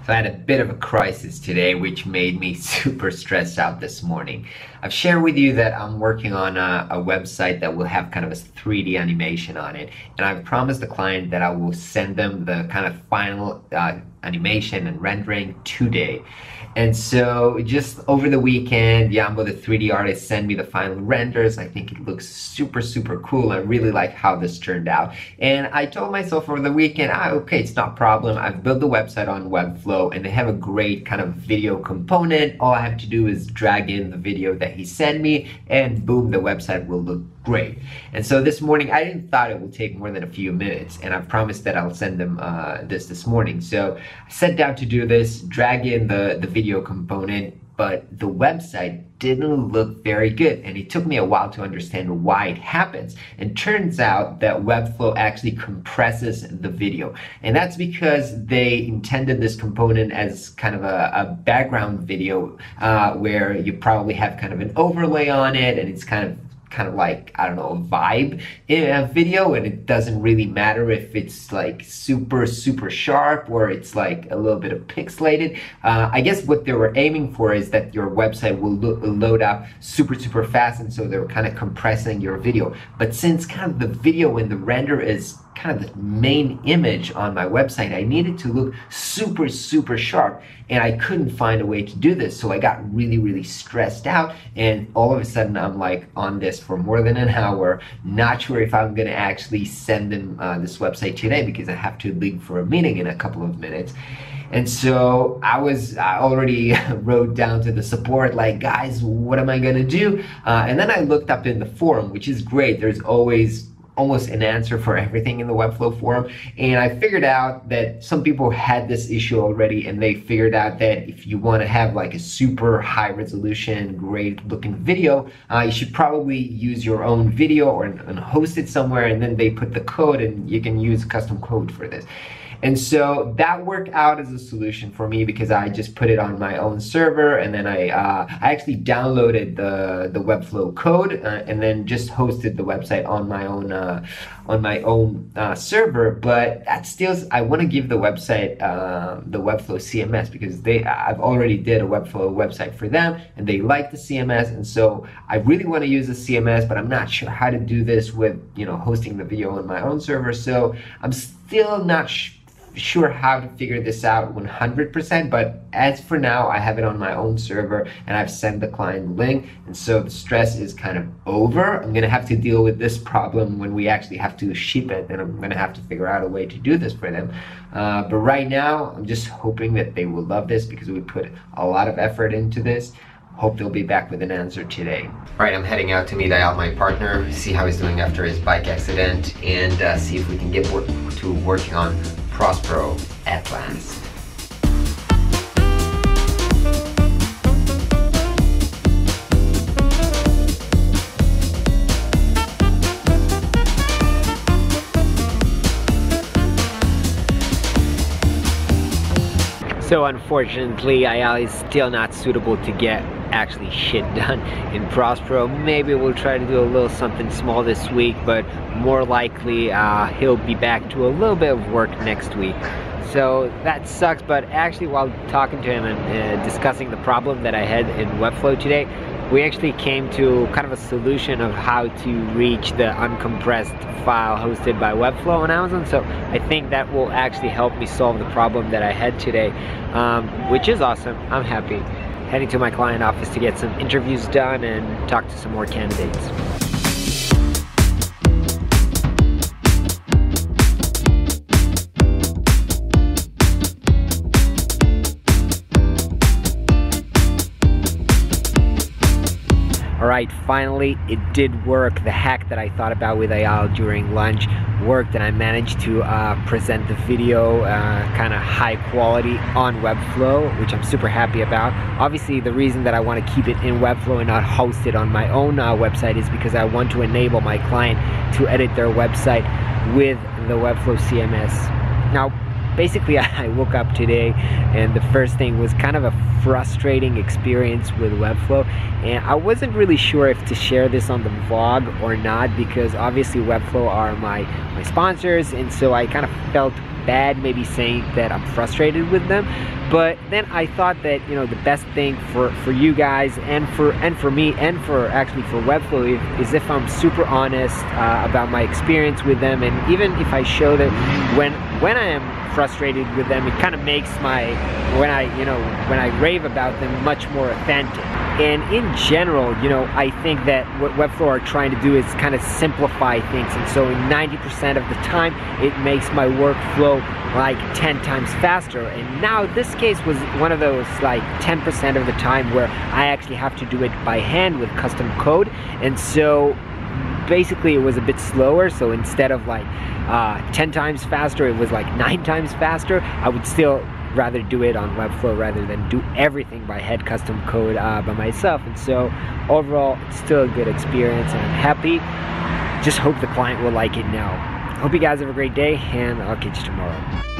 So I had a bit of a crisis today, which made me super stressed out this morning. I've shared with you that I'm working on a website that will have kind of a 3D animation on it. And I've promised the client that I will send them the kind of final animation and rendering today. And so just over the weekend, Yambo, the 3D artist, sent me the final renders. I think it looks super cool. I really like how this turned out. And I told myself over the weekend, okay, it's not a problem. I've built the website on Webflow and they have a great kind of video component. All I have to do is drag in the video that he sent me and boom, the website will look great. And so this morning, I didn't thought it would take more than a few minutes, and I've promised that I'll send them this morning. So I sat down to do this, drag in the video component, but the website didn't look very good, and it took me a while to understand why it happens. And turns out that Webflow actually compresses the video, and that's because they intended this component as kind of a background video where you probably have kind of an overlay on it, and it's kind of like, I don't know, a vibe in a video, and it doesn't really matter if it's like super sharp or it's like a little bit of pixelated. I guess what they were aiming for is that your website will load up super fast, and so they were kind of compressing your video. But since kind of the video and the render is kind of the main image on my website, I needed to look super sharp, and I couldn't find a way to do this. So I got really stressed out, and all of a sudden I'm like on this for more than an hour, not sure if I'm gonna actually send them this website today because I have to leave for a meeting in a couple of minutes. And so I already wrote down to the support, like, guys, what am I gonna do? And then I looked up in the forum, which is great. There's always almost an answer for everything in the Webflow forum, and I figured out that some people had this issue already, and they figured out that if you want to have like a super high resolution, great looking video, you should probably use your own video and host it somewhere, and then they put the code and you can use a custom code for this. And so that worked out as a solution for me because I just put it on my own server, and then I actually downloaded the Webflow code and then just hosted the website on my own server. But that still, I want to give the website the Webflow CMS because I've already did a Webflow website for them, and they like the CMS, and so I really want to use the CMS, but I'm not sure how to do this with hosting the video on my own server. So I'm still not sure how to figure this out 100%, but as for now, I have it on my own server and I've sent the client the link, and so the stress is kind of over. I'm gonna have to deal with this problem when we actually have to ship it, and I'm gonna have to figure out a way to do this for them. But right now, I'm just hoping that they will love this because we put a lot of effort into this. Hope they'll be back with an answer today. All right, I'm heading out to meet Ayal, my partner, see how he's doing after his bike accident, and see if we can get to working on Prospero at last. So unfortunately, Ayal is still not suitable to get actually shit done in Prospero. Maybe we'll try to do a little something small this week, but more likely he'll be back to a little bit of work next week. So that sucks, but actually while talking to him and discussing the problem that I had in Webflow today, we actually came to kind of a solution of how to reach the uncompressed file hosted by Webflow on Amazon. So I think that will actually help me solve the problem that I had today, which is awesome. I'm happy. Heading to my client office to get some interviews done and talk to some more candidates. Alright, finally it did work. The hack that I thought about with Ayal during lunch worked, and I managed to present the video kind of high quality on Webflow, which I'm super happy about. Obviously, the reason that I want to keep it in Webflow and not host it on my own website is because I want to enable my client to edit their website with the Webflow CMS. Now, basically, I woke up today and the first thing was kind of a frustrating experience with Webflow, and I wasn't really sure if to share this on the vlog or not, because obviously Webflow are my sponsors, and so I kind of felt bad maybe saying that I'm frustrated with them. But then I thought that, you know, the best thing for you guys and for me and for Webflow is if I'm super honest about my experience with them, and even if I show that when I am frustrated with them, it kind of makes when I rave about them much more authentic. And in general, you know, I think that what Webflow are trying to do is kind of simplify things, and so in 90% of the time it makes my workflow like 10 times faster. And now this case was one of those like 10% of the time where I actually have to do it by hand with custom code, and so basically it was a bit slower. So instead of like 10 times faster, it was like 9 times faster. I would still rather do it on Webflow rather than do everything by head custom code by myself. And so overall, it's still a good experience, and I'm happy. Just hope the client will like it now. Hope you guys have a great day, and I'll catch you tomorrow.